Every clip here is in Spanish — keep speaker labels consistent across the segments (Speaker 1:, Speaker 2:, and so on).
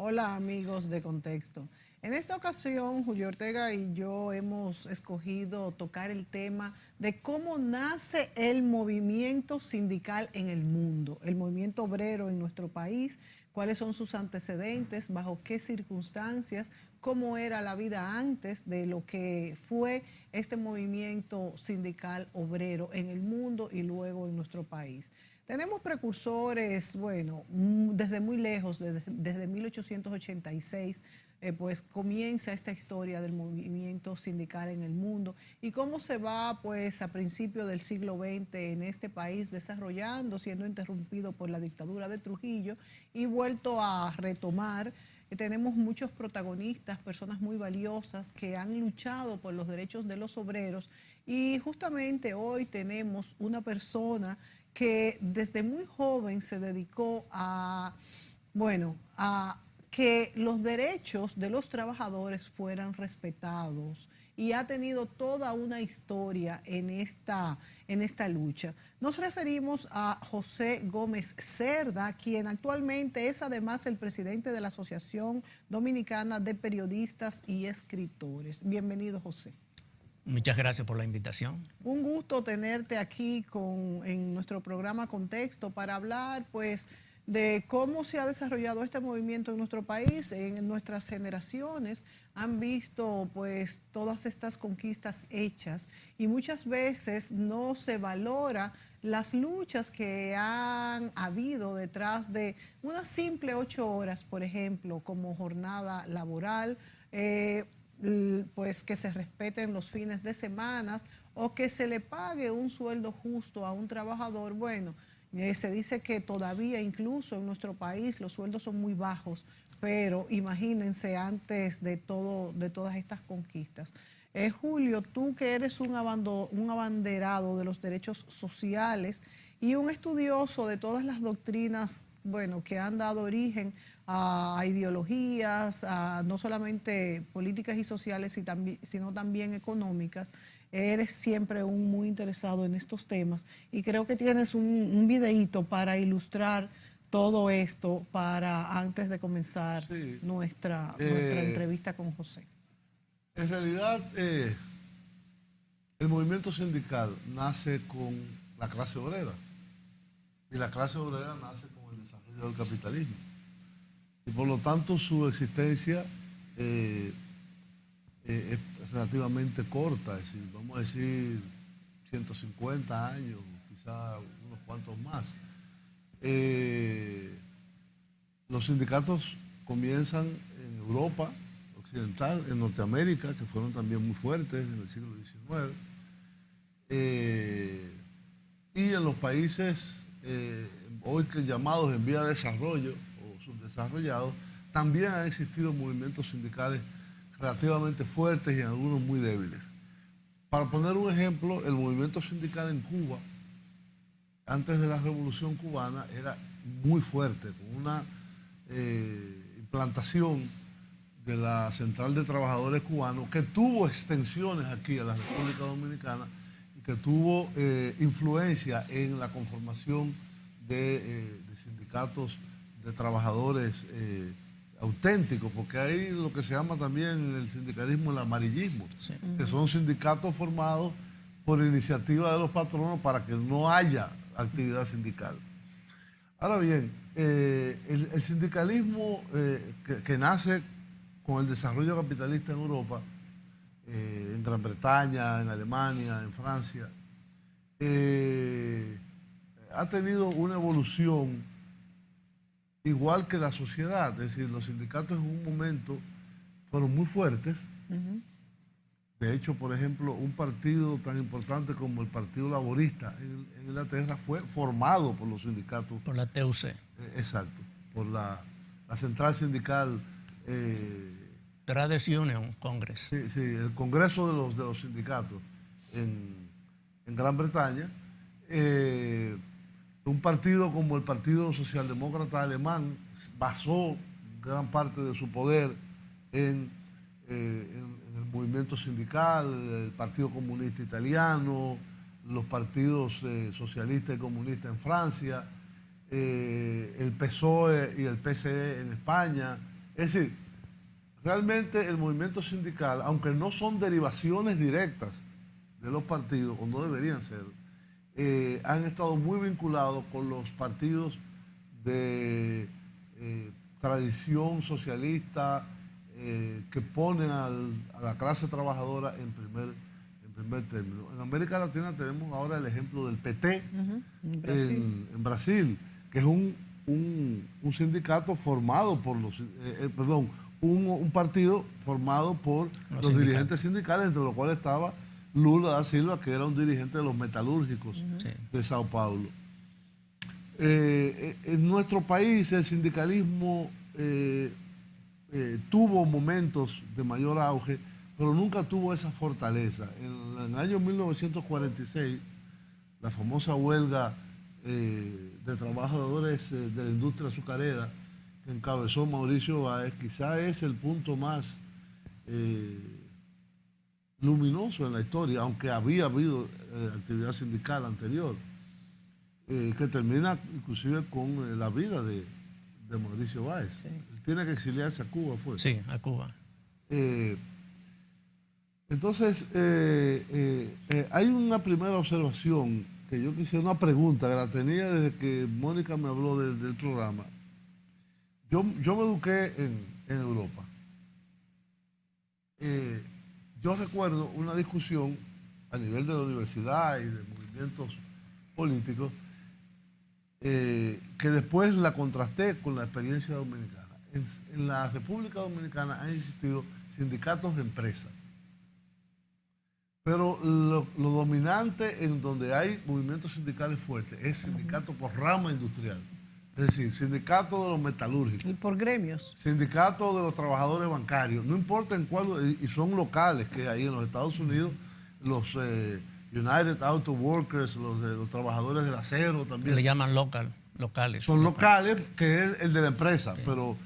Speaker 1: Hola amigos de Contexto. En esta ocasión, Julio Ortega y yo hemos escogido tocar el tema de cómo nace el movimiento sindical en el mundo, el movimiento obrero en nuestro país, cuáles son sus antecedentes, bajo qué circunstancias, cómo era la vida antes de lo que fue este movimiento sindical obrero en el mundo y luego en nuestro país. Tenemos precursores, bueno, desde muy lejos, desde 1886, pues comienza esta historia del movimiento sindical en el mundo y cómo se va, pues, a principios del siglo XX en este país desarrollando, siendo interrumpido por la dictadura de Trujillo y vuelto a retomar. Tenemos muchos protagonistas, personas muy valiosas que han luchado por los derechos de los obreros y justamente hoy tenemos una persona que desde muy joven se dedicó a, bueno, a que los derechos de los trabajadores fueran respetados y ha tenido toda una historia en esta lucha. Nos referimos a José Gómez Cerda, quien actualmente es además el presidente de la Asociación Dominicana de Periodistas y Escritores. Bienvenido, José.
Speaker 2: Muchas gracias por la invitación.
Speaker 1: Un gusto tenerte aquí en nuestro programa Contexto para hablar, pues, de cómo se ha desarrollado este movimiento en nuestro país. En nuestras generaciones han visto, pues, todas estas conquistas hechas y muchas veces no se valora las luchas que han habido detrás de una simple 8 horas, por ejemplo, como jornada laboral. Pues que se respeten los fines de semana o que se le pague un sueldo justo a un trabajador. Bueno, se dice que todavía incluso en nuestro país los sueldos son muy bajos, pero imagínense antes de todas estas conquistas. Julio, tú que eres un abanderado de los derechos sociales y un estudioso de todas las doctrinas, bueno, que han dado origen a ideologías, a no solamente políticas y sociales, sino también económicas. Eres siempre muy interesado en estos temas y creo que tienes un videíto para ilustrar todo esto para antes de comenzar
Speaker 3: Sí.
Speaker 1: nuestra entrevista con José.
Speaker 3: En realidad, el movimiento sindical nace con la clase obrera y la clase obrera nace con el desarrollo del capitalismo. Y por lo tanto su existencia es relativamente corta, es decir, vamos a decir 150 años, quizá unos cuantos más. Los sindicatos comienzan en Europa occidental, en Norteamérica, que fueron también muy fuertes en el siglo XIX, y en los países hoy que llamados en vía de desarrollo o subdesarrollados, también han existido movimientos sindicales relativamente fuertes y en algunos muy débiles. Para poner un ejemplo, el movimiento sindical en Cuba, antes de la Revolución Cubana, era muy fuerte, con una implantación de la Central de Trabajadores Cubanos, que tuvo extensiones aquí a la República Dominicana y que tuvo influencia en la conformación de sindicatos de trabajadores auténticos, porque hay lo que se llama también el sindicalismo el amarillismo, sí, que son sindicatos formados por iniciativa de los patronos para que no haya actividad sindical. Ahora bien, el sindicalismo que nace con el desarrollo capitalista en Europa, en Gran Bretaña, en Alemania, en Francia, ha tenido una evolución igual que la sociedad. Es decir, los sindicatos en un momento fueron muy fuertes. De hecho, por ejemplo, un partido tan importante como el Partido Laborista en Inglaterra fue formado por los sindicatos.
Speaker 2: Por la TUC.
Speaker 3: Exacto, por la central sindical.
Speaker 2: Trades Union Congress.
Speaker 3: Sí, sí, el Congreso de los sindicatos en Gran Bretaña. Un partido como el Partido Socialdemócrata Alemán basó gran parte de su poder en el movimiento sindical, el Partido Comunista Italiano, los partidos socialistas y comunistas en Francia, el PSOE y el PCE en España, Es decir, realmente el movimiento sindical, aunque no son derivaciones directas de los partidos, o no deberían ser, han estado muy vinculados con los partidos de tradición socialista que ponen a la clase trabajadora en primer término. En América Latina tenemos ahora el ejemplo del PT en Brasil, que es un sindicato formado por los, un partido formado por los dirigentes sindicales, entre los cuales estaba Lula da Silva, que era un dirigente de los metalúrgicos de Sao Paulo. En nuestro país el sindicalismo tuvo momentos de mayor auge, pero nunca tuvo esa fortaleza. En el año 1946, la famosa huelga de trabajadores de la industria azucarera que encabezó Mauricio Báez, quizá es el punto más luminoso en la historia, aunque había habido actividad sindical anterior, que termina inclusive con la vida de Mauricio Báez. Sí. Él tiene que exiliarse a Cuba, ¿fue?
Speaker 2: Sí, a Cuba.
Speaker 3: Entonces, hay una primera observación que yo quisiera, una pregunta que la tenía desde que Mónica me habló del programa. Yo me eduqué en Europa. Yo recuerdo una discusión a nivel de la universidad y de movimientos políticos que después la contrasté con la experiencia dominicana. En la República Dominicana han existido sindicatos de empresa, pero lo dominante en donde hay movimientos sindicales fuertes es sindicato por rama industrial. Es decir, sindicato de los metalúrgicos.
Speaker 1: Y por gremios.
Speaker 3: Sindicato de los trabajadores bancarios. No importa en cuál, y son locales, que hay en los Estados Unidos, los United Auto Workers, los trabajadores del acero también.
Speaker 2: Le llaman locales.
Speaker 3: Son locales, que es el de la empresa, sí. pero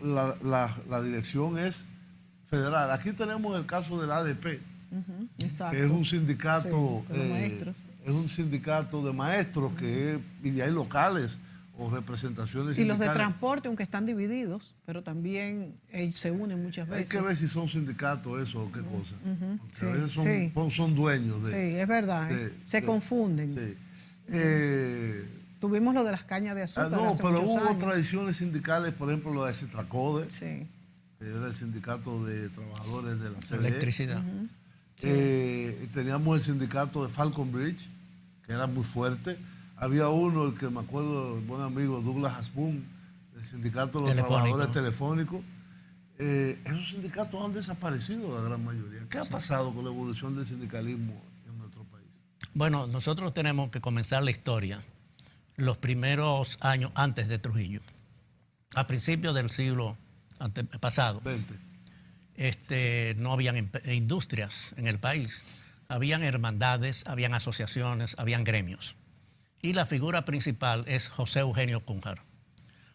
Speaker 3: la dirección es federal. Aquí tenemos el caso del ADP, que es un sindicato, es un sindicato de maestros y hay locales o representaciones
Speaker 1: y
Speaker 3: sindicales.
Speaker 1: Los de transporte, aunque están divididos, pero también se unen muchas veces.
Speaker 3: Hay que ver si son sindicatos eso o qué cosa. Sí, a veces son dueños de...
Speaker 1: Sí, es verdad, se confunden.
Speaker 3: Sí.
Speaker 1: Tuvimos lo de las cañas de azúcar.
Speaker 3: No, pero hubo tradiciones sindicales, por ejemplo, lo de Cetracode,
Speaker 1: que
Speaker 3: era el sindicato de trabajadores de la CDE.
Speaker 2: Electricidad.
Speaker 3: Teníamos el sindicato de Falcon Bridge, que era muy fuerte. Había uno, el que me acuerdo, el buen amigo Douglas Hasbun, el sindicato de los trabajadores telefónicos. Esos sindicatos han desaparecido la gran mayoría. ¿Qué ha pasado con la evolución del sindicalismo en nuestro país?
Speaker 2: Bueno, nosotros tenemos que comenzar la historia los primeros años antes de Trujillo, a principios del siglo pasado.
Speaker 3: 20.
Speaker 2: No habían industrias en el país, habían hermandades, habían asociaciones, habían gremios. Y la figura principal es José Eugenio Cunhar.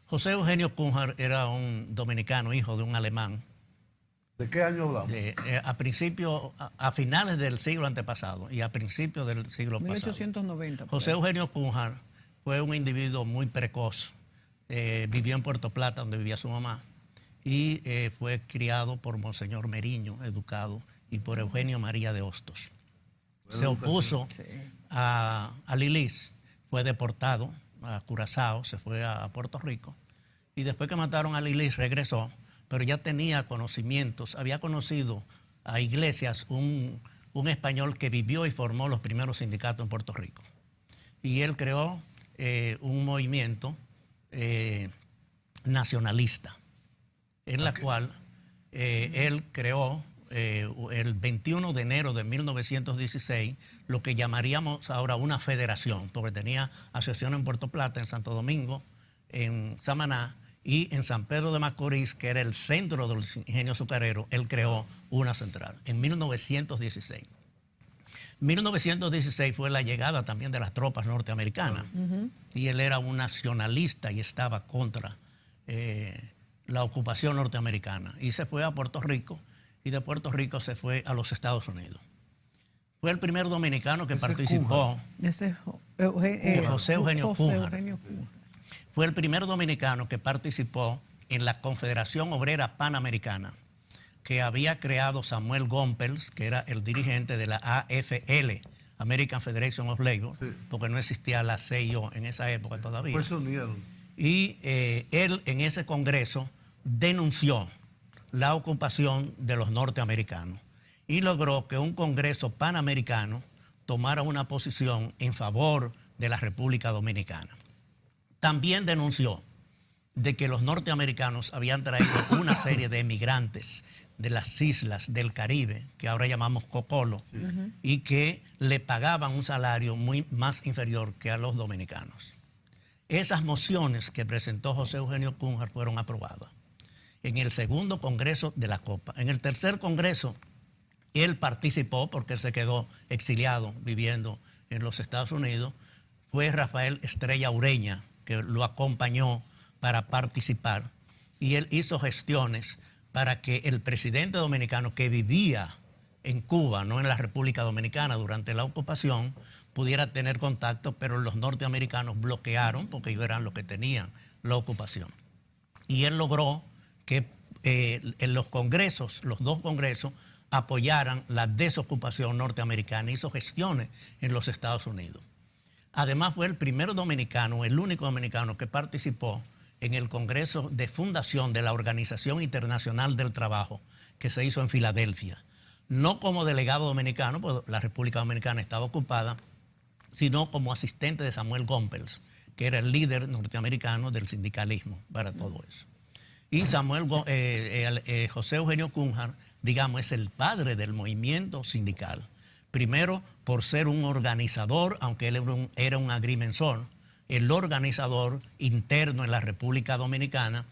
Speaker 2: José Eugenio Cunhar era un dominicano, hijo de un alemán.
Speaker 3: ¿De qué año hablamos?
Speaker 2: A finales del siglo antepasado y a principios del siglo
Speaker 1: 1890,
Speaker 2: pasado. José Eugenio Cunhar fue un individuo muy precoz. Vivió en Puerto Plata, donde vivía su mamá, y fue criado por Monseñor Meriño, educado, y por Eugenio María de Hostos. Se opuso a Lilis. Fue deportado a Curazao, se fue a Puerto Rico, y después que mataron a Lilis regresó, pero ya tenía conocimientos, había conocido a Iglesias, un español que vivió y formó los primeros sindicatos en Puerto Rico. Y él creó un movimiento nacionalista, en la cual él creó el 21 de enero de 1916, lo que llamaríamos ahora una federación, porque tenía asociación en Puerto Plata, en Santo Domingo, en Samaná y en San Pedro de Macorís, que era el centro del ingenio azucarero. Él creó una central en 1916. 1916 fue la llegada también de las tropas norteamericanas, y él era un nacionalista y estaba contra la ocupación norteamericana, y se fue a Puerto Rico, y de Puerto Rico se fue a los Estados Unidos. Fue el primer dominicano que participó. José Eugenio Cunhar. Fue el primer dominicano que participó en la Confederación Obrera Panamericana, que había creado Samuel Gompels, que era el dirigente de la AFL, American Federation of Labor, sí, porque no existía la CIO en esa época todavía.
Speaker 3: Pues se unieron.
Speaker 2: Y él en ese congreso denunció la ocupación de los norteamericanos y logró que un congreso panamericano tomara una posición en favor de la República Dominicana. También denunció de que los norteamericanos habían traído una serie de emigrantes de las islas del Caribe, que ahora llamamos Cocolo, sí, y que le pagaban un salario muy más inferior que a los dominicanos. Esas mociones que presentó José Eugenio Cunha fueron aprobadas en el segundo congreso de la Copa. En el tercer congreso, él participó porque se quedó exiliado viviendo en los Estados Unidos. Fue Rafael Estrella Ureña que lo acompañó para participar, y él hizo gestiones para que el presidente dominicano que vivía en Cuba, no en la República Dominicana, durante la ocupación, pudiera tener contacto, pero los norteamericanos bloquearon porque ellos eran los que tenían la ocupación. Y él logró que en los congresos, los dos congresos, apoyaran la desocupación norteamericana. Hizo gestiones en los Estados Unidos. Además fue el primer dominicano, el único dominicano que participó en el Congreso de Fundación de la Organización Internacional del Trabajo, que se hizo en Filadelfia. No como delegado dominicano, pues la República Dominicana estaba ocupada, sino como asistente de Samuel Gompels, que era el líder norteamericano del sindicalismo para todo eso. Y José Eugenio Cunha, digamos, es el padre del movimiento sindical. Primero, por ser un organizador, aunque él era un agrimensor, el organizador interno en la República Dominicana,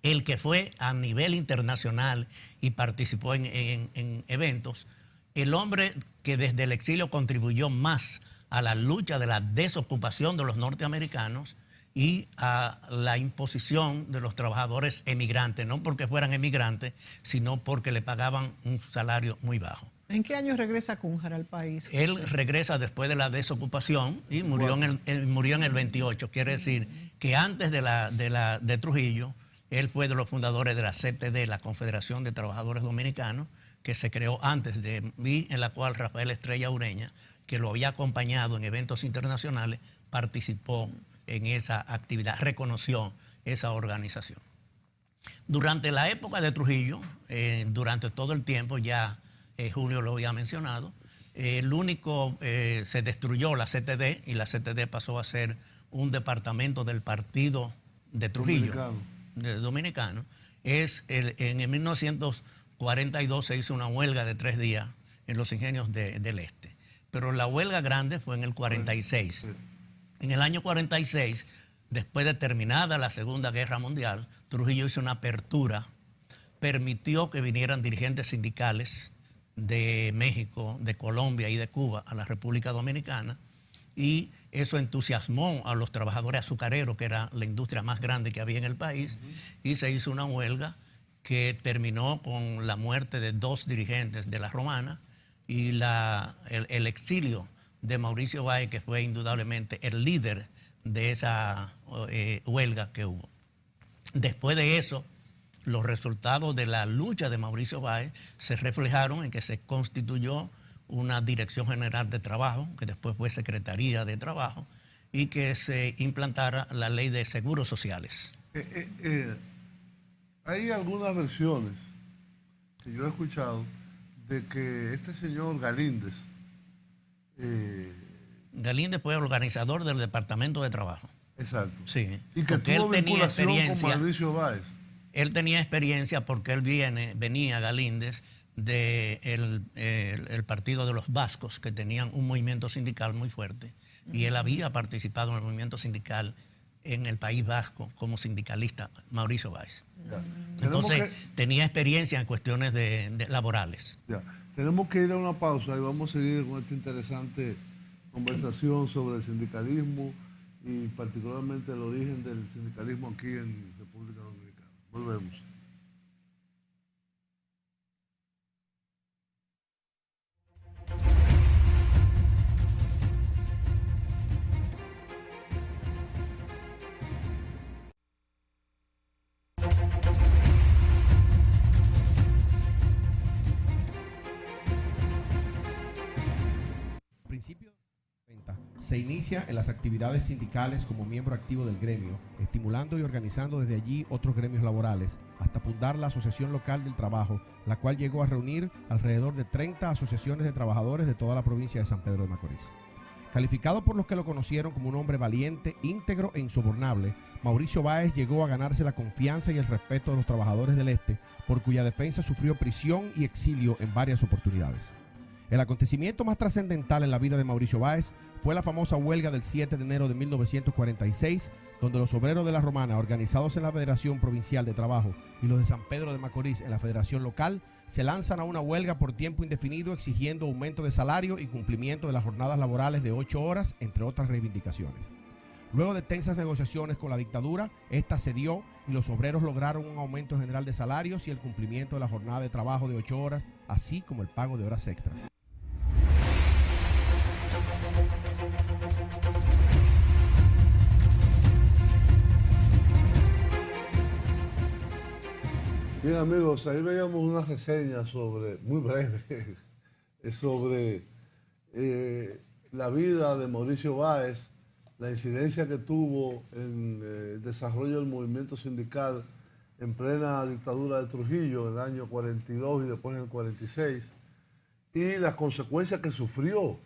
Speaker 2: el que fue a nivel internacional y participó en eventos, el hombre que desde el exilio contribuyó más a la lucha de la desocupación de los norteamericanos y a la imposición de los trabajadores emigrantes, no porque fueran emigrantes, sino porque le pagaban un salario muy bajo.
Speaker 1: ¿En qué año regresa Cunha al país? José?
Speaker 2: Él regresa después de la desocupación y murió en el 28. Quiere decir que antes de Trujillo, él fue de los fundadores de la CTD, la Confederación de Trabajadores Dominicanos, que se creó antes de mí, en la cual Rafael Estrella Ureña, que lo había acompañado en eventos internacionales, participó en esa actividad, reconoció esa organización. Durante la época de Trujillo, durante todo el tiempo, ya Julio lo había mencionado, se destruyó la CTD y la CTD pasó a ser un departamento del partido de Trujillo, dominicano. En 1942 se hizo una huelga de 3 días en los ingenios del Este, pero la huelga grande fue en el 46. En el año 46, después de terminada la Segunda Guerra Mundial, Trujillo hizo una apertura, permitió que vinieran dirigentes sindicales de México, de Colombia y de Cuba a la República Dominicana, y eso entusiasmó a los trabajadores azucareros, que era la industria más grande que había en el país, y se hizo una huelga que terminó con la muerte de 2 dirigentes de la Romana y el exilio de Mauricio Báez, que fue indudablemente el líder de esa huelga que hubo. Después de eso, los resultados de la lucha de Mauricio Báez se reflejaron en que se constituyó una Dirección General de Trabajo, que después fue Secretaría de Trabajo, y que se implantara la Ley de Seguros Sociales.
Speaker 3: Hay algunas versiones que yo he escuchado de que este señor Galíndez...
Speaker 2: Galíndez fue organizador del Departamento de Trabajo.
Speaker 3: Exacto.
Speaker 2: Sí.
Speaker 3: Y que tuvo vinculación con Mauricio Báez.
Speaker 2: Él tenía experiencia porque él venía Galíndez del partido de los vascos, que tenían un movimiento sindical muy fuerte, y él había participado en el movimiento sindical en el País Vasco como sindicalista, Mauricio Báez. Ya. Entonces tenía experiencia en cuestiones laborales.
Speaker 3: Ya. Tenemos que ir a una pausa y vamos a seguir con esta interesante conversación sobre el sindicalismo y particularmente el origen del sindicalismo aquí en República Dominicana. Volvemos.
Speaker 4: Se inicia en las actividades sindicales como miembro activo del gremio, estimulando y organizando desde allí otros gremios laborales, hasta fundar la Asociación Local del Trabajo, la cual llegó a reunir alrededor de 30 asociaciones de trabajadores de toda la provincia de San Pedro de Macorís. Calificado por los que lo conocieron como un hombre valiente, íntegro e insobornable, Mauricio Báez llegó a ganarse la confianza y el respeto de los trabajadores del Este, por cuya defensa sufrió prisión y exilio en varias oportunidades. El acontecimiento más trascendental en la vida de Mauricio Báez fue la famosa huelga del 7 de enero de 1946, donde los obreros de la Romana, organizados en la Federación Provincial de Trabajo, y los de San Pedro de Macorís en la Federación Local, se lanzan a una huelga por tiempo indefinido exigiendo aumento de salario y cumplimiento de las jornadas laborales de 8 horas, entre otras reivindicaciones. Luego de tensas negociaciones con la dictadura, esta cedió y los obreros lograron un aumento general de salarios y el cumplimiento de la jornada de trabajo de 8 horas, así como el pago de horas extras.
Speaker 3: Bien, amigos, ahí veíamos una reseña sobre, muy breve, sobre la vida de Mauricio Báez, la incidencia que tuvo en el desarrollo del movimiento sindical en plena dictadura de Trujillo en el año 42 y después en el 46, y las consecuencias que sufrió,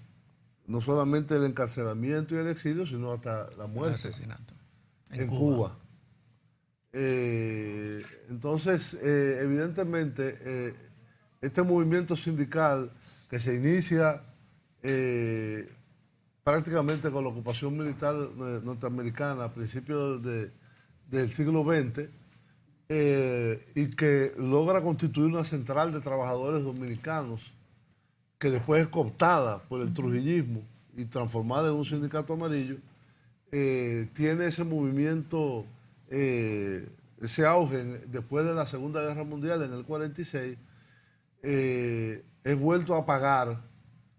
Speaker 3: no solamente el encarcelamiento y el exilio, sino hasta la muerte.
Speaker 2: El asesinato
Speaker 3: en Cuba. Entonces, evidentemente, este movimiento sindical que se inicia prácticamente con la ocupación militar norteamericana a principios del siglo XX y que logra constituir una central de trabajadores dominicanos que después es cooptada por el trujillismo y transformada en un sindicato amarillo, tiene ese movimiento, ese auge después de la Segunda Guerra Mundial en el 46, es vuelto a pagar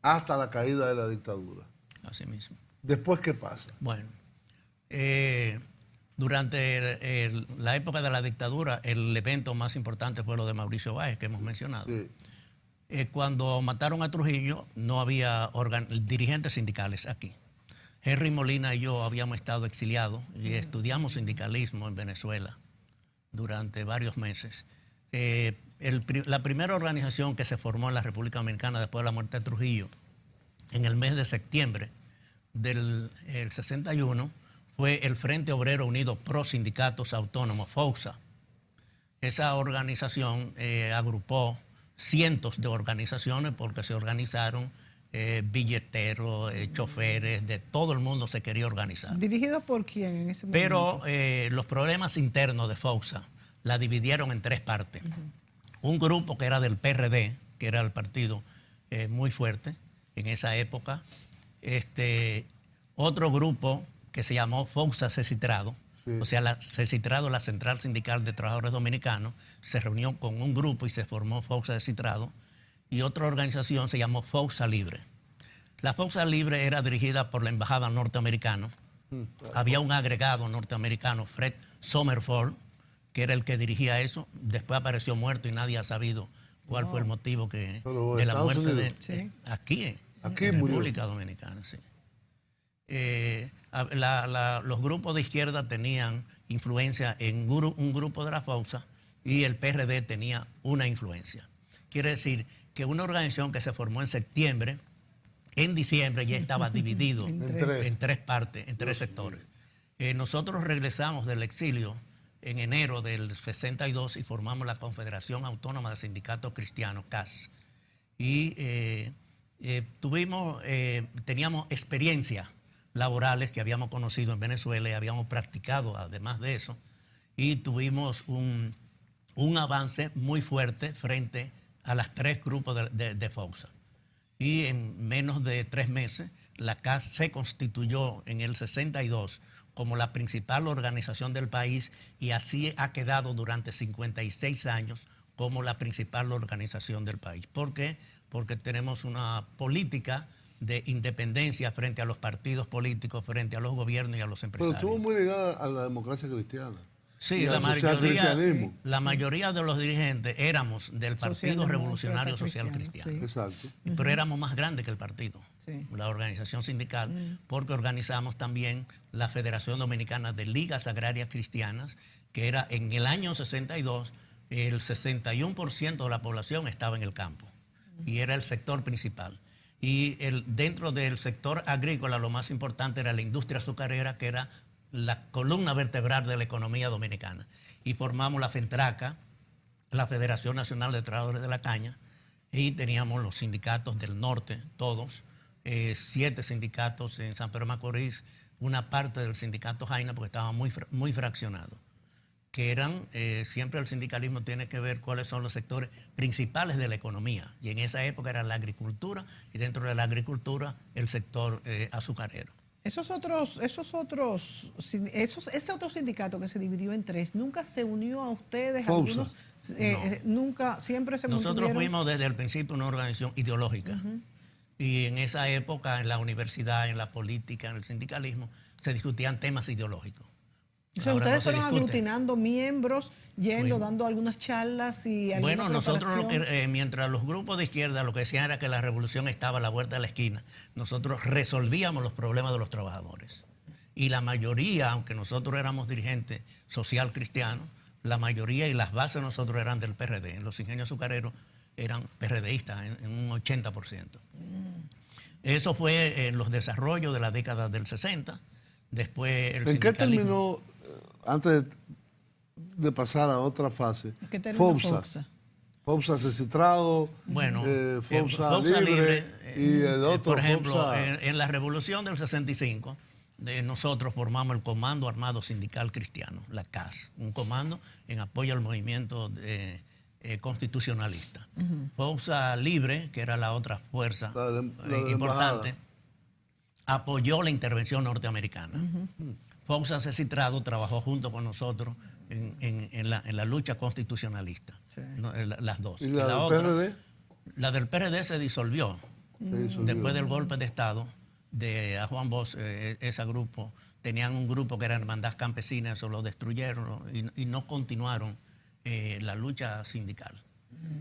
Speaker 3: hasta la caída de la dictadura.
Speaker 2: Así mismo.
Speaker 3: ¿Después qué pasa?
Speaker 2: Bueno, durante la época de la dictadura, el evento más importante fue lo de Mauricio Báez, que hemos mencionado.
Speaker 3: Sí.
Speaker 2: Cuando mataron a Trujillo, no había dirigentes sindicales aquí. Henry Molina y yo habíamos estado exiliados y estudiamos sindicalismo en Venezuela durante varios meses. La primera organización que se formó en la República Dominicana después de la muerte de Trujillo, en el mes de septiembre del 61, fue el Frente Obrero Unido Pro Sindicatos Autónomos, FOUSA. Esa organización agrupó cientos de organizaciones porque se organizaron billeteros, choferes, de todo el mundo se quería organizar.
Speaker 1: ¿Dirigido por quién en ese momento?
Speaker 2: Pero los problemas internos de FOUSA la dividieron en tres partes. Un grupo que era del PRD, que era el partido muy fuerte en esa época. Otro grupo que se llamó FOUSA Cecitrado, sí. O sea, la Cecitrado, la Central Sindical de Trabajadores Dominicanos, se reunió con un grupo y se formó FOUSA Cecitrado, y otra organización se llamó FOUSA Libre. La FOUSA Libre era dirigida por la embajada norteamericana. Había un agregado norteamericano, Fred Somerford, que era el que dirigía eso. Después apareció muerto y nadie ha sabido cuál fue el motivo de la muerte de él.
Speaker 1: Sí.
Speaker 2: Aquí
Speaker 3: Aquí
Speaker 2: en
Speaker 3: murió.
Speaker 2: República Dominicana, sí. Los grupos de izquierda tenían influencia en un grupo de la FOUSA y el PRD tenía una influencia. Quiere decir que una organización que se formó en septiembre, en diciembre ya estaba dividido en tres partes, en tres sectores. Nosotros regresamos del exilio en enero del 62 y formamos la Confederación Autónoma de Sindicatos Cristianos, CAS. Y teníamos experiencias laborales que habíamos conocido en Venezuela y habíamos practicado además de eso, y tuvimos un avance muy fuerte frente a las tres grupos de FOUSA. Y en menos de 3 meses, la CAS se constituyó en el 62 como la principal organización del país y así ha quedado durante 56 años como la principal organización del país. ¿Por qué? Porque tenemos una política de independencia frente a los partidos políticos, frente a los gobiernos y a los empresarios.
Speaker 3: Pero estuvo muy ligada a la democracia cristiana.
Speaker 2: Sí,
Speaker 3: y al socialcristianismo.
Speaker 2: la mayoría de los dirigentes éramos del Partido
Speaker 1: Socialdemócrata
Speaker 2: Revolucionario Social Cristiano.
Speaker 1: sí.
Speaker 3: Exacto.
Speaker 2: Pero éramos más grandes que el partido,
Speaker 1: Sí.
Speaker 2: la organización sindical, porque organizamos también la Federación Dominicana de Ligas Agrarias Cristianas, que era en el año 62, el 61% de la población estaba en el campo y era el sector principal. Y dentro del sector agrícola lo más importante era la industria azucarera, que era la columna vertebral de la economía dominicana. Y formamos la FENTRACA, la Federación Nacional de Trabajadores de la Caña, y teníamos los sindicatos del norte, todos, 7 sindicatos en San Pedro de Macorís, una parte del sindicato Jaina, porque estaba muy fraccionado, que eran, siempre el sindicalismo tiene que ver cuáles son los sectores principales de la economía, y en esa época era la agricultura, y dentro de la agricultura el sector azucarero.
Speaker 1: Ese otro sindicato que se dividió en 3, ¿nunca se unió a ustedes?
Speaker 3: FOUSA.
Speaker 1: Algunos, nunca, siempre se
Speaker 2: Nosotros
Speaker 1: mantuvieron.
Speaker 2: fuimos desde el principio una organización ideológica. Y en esa época, en la universidad, en la política, en el sindicalismo, se discutían temas ideológicos.
Speaker 1: O sea,
Speaker 2: Ahora
Speaker 1: ustedes
Speaker 2: no se
Speaker 1: fueron
Speaker 2: discute.
Speaker 1: aglutinando miembros, yendo,
Speaker 2: Bueno.
Speaker 1: dando algunas charlas y alguna
Speaker 2: Bueno, nosotros,
Speaker 1: preparación.
Speaker 2: mientras los grupos de izquierda lo que decían era que la revolución estaba a la vuelta de la esquina, nosotros resolvíamos los problemas de los trabajadores. Y la mayoría, aunque nosotros éramos dirigentes social cristianos, la mayoría y las bases de nosotros eran del PRD. Los ingenios azucareros eran PRDistas en un 80%. Eso fue en los desarrollos de la década del 60. Después el
Speaker 3: ¿En qué
Speaker 2: sindicalismo.
Speaker 3: terminó, antes de pasar a otra fase,
Speaker 1: ¿Qué terminó
Speaker 3: FOUSA?
Speaker 1: FOUSA?
Speaker 3: FOUSA Cecitrado,
Speaker 2: Bueno,
Speaker 3: FOUSA Libre y el otro,
Speaker 2: por ejemplo,
Speaker 3: FOUSA.
Speaker 2: en la revolución del 65, nosotros formamos el Comando Armado Sindical Cristiano, la CAS, un comando en apoyo al movimiento constitucionalista. FOUSA Libre, que era la otra fuerza
Speaker 3: La de
Speaker 2: importante,
Speaker 3: embajada.
Speaker 2: apoyó la intervención norteamericana. FOUSA Cecitrado trabajó junto con nosotros en la lucha constitucionalista,
Speaker 1: Sí.
Speaker 2: ¿no? Las dos.
Speaker 3: ¿Y la del
Speaker 2: otra,
Speaker 3: PRD?
Speaker 2: La del PRD se disolvió.
Speaker 3: Se disolvió.
Speaker 2: Después del golpe de Estado a Juan Bosch, ese grupo, tenían un grupo que era Hermandad Campesina, eso lo destruyeron y no continuaron la lucha sindical.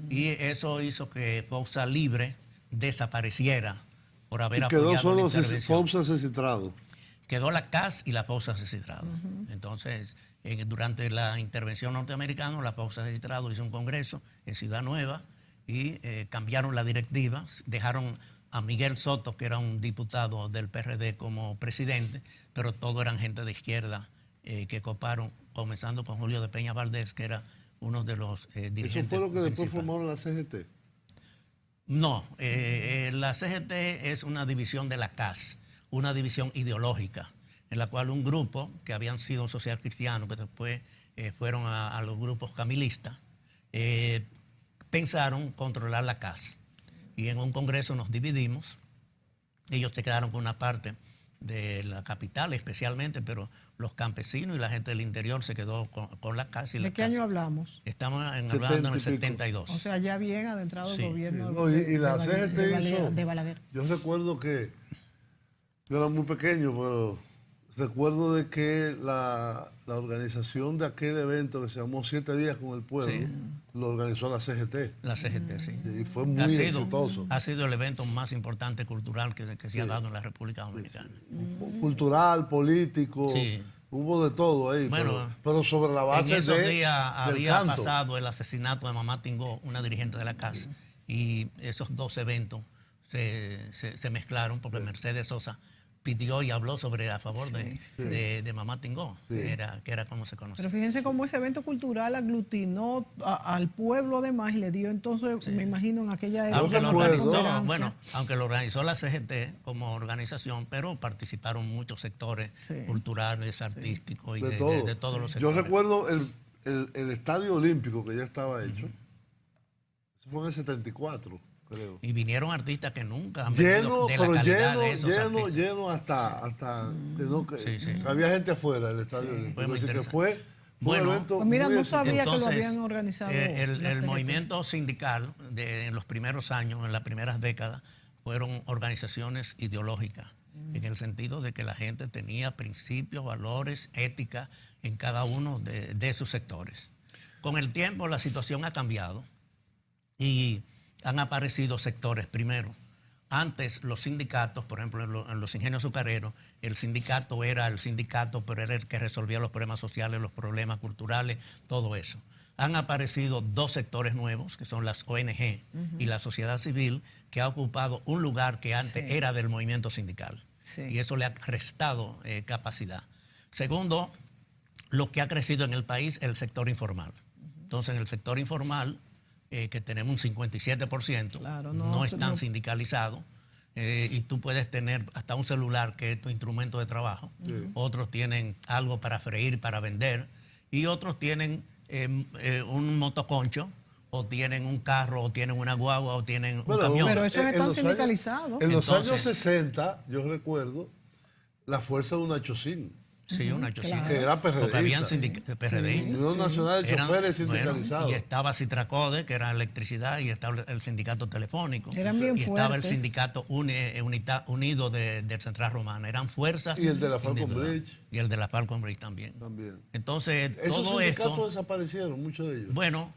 Speaker 2: Y eso hizo que FOUSA Libre desapareciera por haber
Speaker 3: Y quedó
Speaker 2: apoyado
Speaker 3: solo
Speaker 2: la intervención.
Speaker 3: FOUSA Cecitrado.
Speaker 2: Quedó la CAS y la FOUSA Cecitrado. Entonces, durante la intervención norteamericana, la FOUSA Cecitrado hizo un congreso en Ciudad Nueva y cambiaron la directiva, dejaron a Miguel Soto, que era un diputado del PRD, como presidente, pero todos eran gente de izquierda que coparon, comenzando con Julio de Peña Valdés, que era uno de los dirigentes.
Speaker 3: ¿Eso fue lo que después
Speaker 2: principales.
Speaker 3: formaron la CGT?
Speaker 2: No, la CGT es una división de la CAS, una división ideológica, en la cual un grupo que habían sido social cristianos, que después fueron a los grupos camilistas, pensaron controlar la CAS. Y en un congreso nos dividimos. Ellos se quedaron con una parte de la capital especialmente, pero los campesinos y la gente del interior se quedó con la CAS. Y
Speaker 1: ¿De
Speaker 2: la
Speaker 1: qué
Speaker 2: CAS.
Speaker 1: año hablamos?
Speaker 2: Estamos
Speaker 3: 70
Speaker 2: hablando en el
Speaker 3: y pico.
Speaker 2: 72.
Speaker 1: O sea, ya bien adentrado
Speaker 2: Sí.
Speaker 1: el gobierno.
Speaker 3: Sí, no, y la
Speaker 1: de
Speaker 3: CGT hizo-
Speaker 1: de Balaguer.
Speaker 3: Yo recuerdo que, yo era muy pequeño, pero recuerdo de que la organización de aquel evento que se llamó 7 días con el pueblo,
Speaker 2: Sí.
Speaker 3: lo organizó la CGT.
Speaker 2: La CGT, sí.
Speaker 3: Y fue muy exitoso.
Speaker 2: Ha sido el evento más importante cultural que se ha dado en la República Dominicana.
Speaker 3: Cultural, político,
Speaker 2: Sí.
Speaker 3: hubo de todo ahí,
Speaker 2: Bueno,
Speaker 3: pero sobre la base
Speaker 2: En esos
Speaker 3: del
Speaker 2: días había
Speaker 3: canto.
Speaker 2: pasado el asesinato de Mamá Tingó, una dirigente de la casa, y esos dos eventos se mezclaron porque Mercedes Sosa pidió y habló a favor de Mamá Tingó, que era como se conocía.
Speaker 1: Pero fíjense cómo ese evento cultural aglutinó al pueblo además y le dio entonces, me imagino, en aquella época
Speaker 2: Aunque lo,
Speaker 1: una
Speaker 3: recuerdo.
Speaker 1: preponderancia.
Speaker 2: aunque lo organizó la CGT como organización, pero participaron muchos sectores
Speaker 1: Sí.
Speaker 2: culturales, artísticos y
Speaker 3: De
Speaker 2: de
Speaker 3: todo.
Speaker 2: todos los
Speaker 3: Yo
Speaker 2: sectores.
Speaker 3: recuerdo el Estadio Olímpico que ya estaba hecho. Eso fue en el 74, creo.
Speaker 2: Y vinieron artistas que nunca han venido
Speaker 3: Lleno,
Speaker 2: de la
Speaker 3: pero
Speaker 2: calidad de esos artistas.
Speaker 3: lleno hasta que no, que
Speaker 2: Sí, sí.
Speaker 3: había gente afuera del Estadio Olímpico.
Speaker 2: Fue muy
Speaker 3: Así que
Speaker 2: interesante.
Speaker 3: fue
Speaker 2: Bueno,
Speaker 3: un evento
Speaker 1: Pues mira,
Speaker 3: muy
Speaker 1: no
Speaker 3: exitoso.
Speaker 1: sabía que lo habían organizado la
Speaker 2: el
Speaker 1: CGT.
Speaker 2: movimiento sindical en los primeros años, en las primeras décadas, fueron organizaciones ideológicas, en el sentido de que la gente tenía principios, valores, ética, en cada uno de sus sectores. Con el tiempo la situación ha cambiado y han aparecido sectores. Primero, antes los sindicatos, por ejemplo en los ingenios azucareros, el sindicato era el sindicato, pero era el que resolvía los problemas sociales, los problemas culturales, todo eso. Han aparecido dos sectores nuevos, que son las ONG y la sociedad civil, que ha ocupado un lugar que antes era del movimiento sindical. Sí. Y eso le ha restado capacidad. Segundo, lo que ha crecido en el país, el sector informal. Entonces, en el sector informal, que tenemos un 57%, claro, no están sindicalizados, y tú puedes tener hasta un celular que es tu instrumento de trabajo. Otros tienen algo para freír, para vender, y otros tienen un motoconcho, o tienen un carro, o tienen una guagua, o tienen un camión.
Speaker 1: Pero esos están sindicalizados.
Speaker 3: En los años 60, yo recuerdo, la fuerza de una Chocín.
Speaker 2: Sí, una Chocín.
Speaker 3: Que era PRDista.
Speaker 2: Porque habían PRDistas.
Speaker 3: Unión Nacional de Choferes sindicalizados.
Speaker 2: Y estaba Citracode, que era electricidad, y estaba el sindicato telefónico.
Speaker 1: Eran bien fuertes.
Speaker 2: Y estaba el sindicato unido del Central Romana. Eran fuerzas.
Speaker 3: Y el de la Falcon Bridge.
Speaker 2: Y el de la Falcon Bridge también. Entonces, todo esto...
Speaker 3: Esos sindicatos desaparecieron, muchos de ellos.
Speaker 2: Bueno,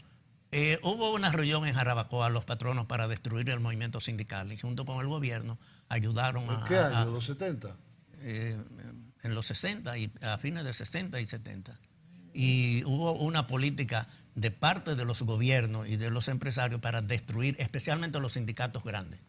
Speaker 2: hubo una reunión en Jarabacoa, los patronos, para destruir el movimiento sindical. Y junto con el gobierno ayudaron
Speaker 3: ¿En qué año? ¿Los 70?
Speaker 2: En los 60, y a fines de 60 y 70. Y hubo una política de parte de los gobiernos y de los empresarios para destruir especialmente los sindicatos grandes.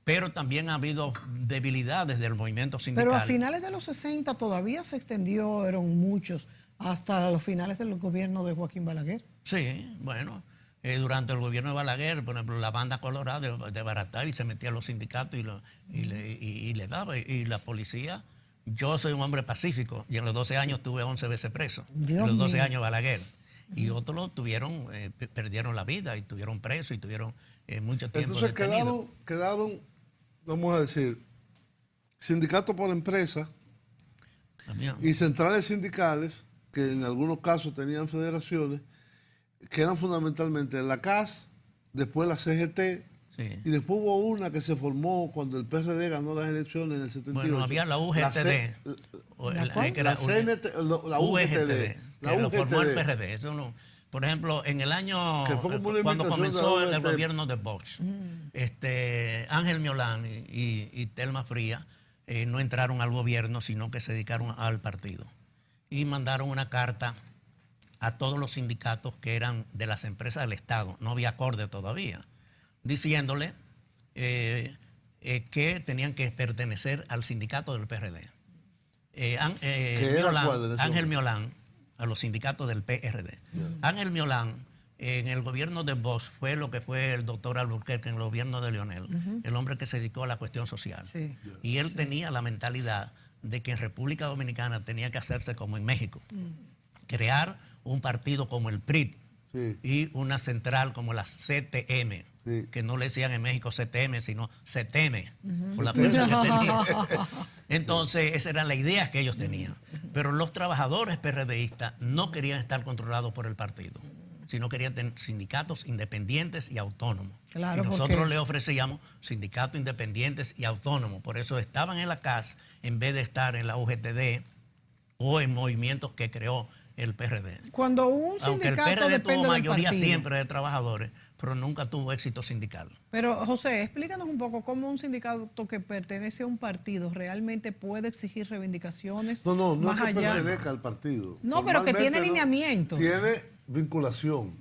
Speaker 2: Pero también ha habido debilidades del movimiento sindical.
Speaker 1: Pero a finales de los 60 todavía se extendieron muchos hasta los finales del gobierno de Joaquín Balaguer.
Speaker 2: Sí, bueno, durante el gobierno de Balaguer, por ejemplo, la banda colorada de Baratavi se metía a los sindicatos y le daba, y la policía. Yo soy un hombre pacífico y en los 12 años tuve 11 veces preso. En los 12 años Balaguer. Y otros perdieron la vida y tuvieron preso y tuvieron mucho tiempo detenidos.
Speaker 3: Entonces quedaron, vamos a decir, sindicatos por empresa y centrales sindicales, que en algunos casos tenían federaciones, que eran fundamentalmente la CAS, después la CGT. Sí. Y después hubo una que se formó cuando el PRD ganó las elecciones en el 78.
Speaker 2: Bueno, había la UGTD.
Speaker 3: La UGTD.
Speaker 2: Que lo formó el PRD. Eso no, por ejemplo, en el año, cuando comenzó el gobierno de Vox, Ángel Miolán y Telma Fría no entraron al gobierno, sino que se dedicaron al partido. Y mandaron una carta a todos los sindicatos que eran de las empresas del Estado. No había acorde todavía, diciéndole que tenían que pertenecer al sindicato del PRD. Ángel Miolán, a los sindicatos del PRD. Ángel Miolán, en el gobierno de Bosch, fue lo que fue el doctor Alburquerque en el gobierno de Leonel, el hombre que se dedicó a la cuestión social. Sí. Y él tenía la mentalidad de que en República Dominicana tenía que hacerse como en México. Crear un partido como el PRI y una central como la CTM. Sí. Que no le decían en México CTM, sino CTM, por la prensa que tenía. Entonces, esa era la idea que ellos tenían. Pero los trabajadores PRDistas no querían estar controlados por el partido, sino querían tener sindicatos independientes y autónomos. Claro, y nosotros le ofrecíamos sindicatos independientes y autónomos. Por eso estaban en la CAS en vez de estar en la UGTD o en movimientos que creó el PRD.
Speaker 1: Cuando un sindicato,
Speaker 2: aunque el PRD tuvo mayoría siempre de trabajadores, pero nunca tuvo éxito sindical.
Speaker 1: Pero, José, explícanos un poco cómo un sindicato que pertenece a un partido realmente puede exigir reivindicaciones.
Speaker 3: No es que pertenezca al partido.
Speaker 1: No, pero que tiene lineamientos.
Speaker 3: Tiene vinculación.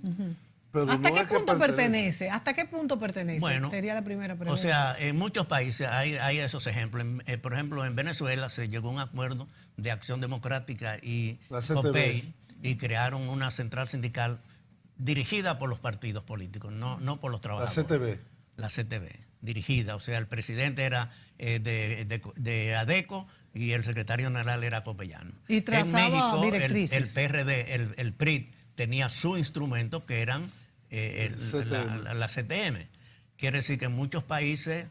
Speaker 3: Pero
Speaker 1: ¿Hasta qué punto pertenece? ¿Hasta qué punto pertenece?
Speaker 2: Bueno,
Speaker 1: sería la primera pregunta.
Speaker 2: O sea, en muchos países hay esos ejemplos. Por ejemplo, en Venezuela se llegó a un acuerdo de Acción Democrática y COPEI y crearon una central sindical dirigida por los partidos políticos, no por los trabajadores. La CTV, dirigida. O sea, el presidente era de ADECO y el secretario general era Copellano.
Speaker 1: Y trazaba
Speaker 2: en México,
Speaker 1: directrices.
Speaker 2: El PRD, el PRI, tenía su instrumento que eran la CTM. Quiere decir que en muchos países,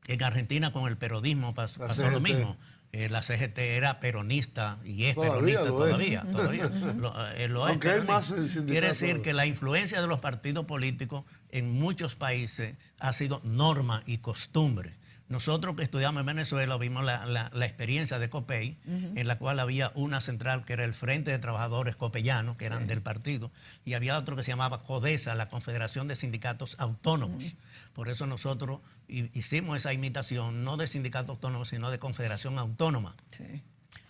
Speaker 2: en Argentina con el peronismo pasó lo mismo. La CGT era peronista y es peronista todavía. Lo es.
Speaker 3: Hay más
Speaker 2: quiere decir que la influencia de los partidos políticos en muchos países ha sido norma y costumbre. Nosotros que estudiamos en Venezuela vimos la experiencia de COPEI, en la cual había una central que era el Frente de Trabajadores Copellanos, que eran del partido, y había otro que se llamaba CODESA, la Confederación de Sindicatos Autónomos. Por eso nosotros hicimos esa imitación, no de sindicatos autónomos, sino de Confederación Autónoma,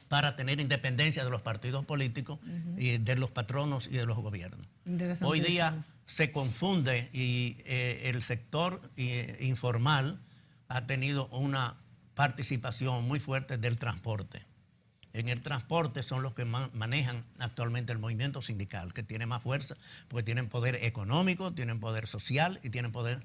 Speaker 2: para tener independencia de los partidos políticos y de los patronos y de los gobiernos. Hoy día se confunde y el sector informal ha tenido una participación muy fuerte del transporte. En el transporte son los que manejan actualmente el movimiento sindical, que tiene más fuerza porque tienen poder económico, tienen poder social y tienen poder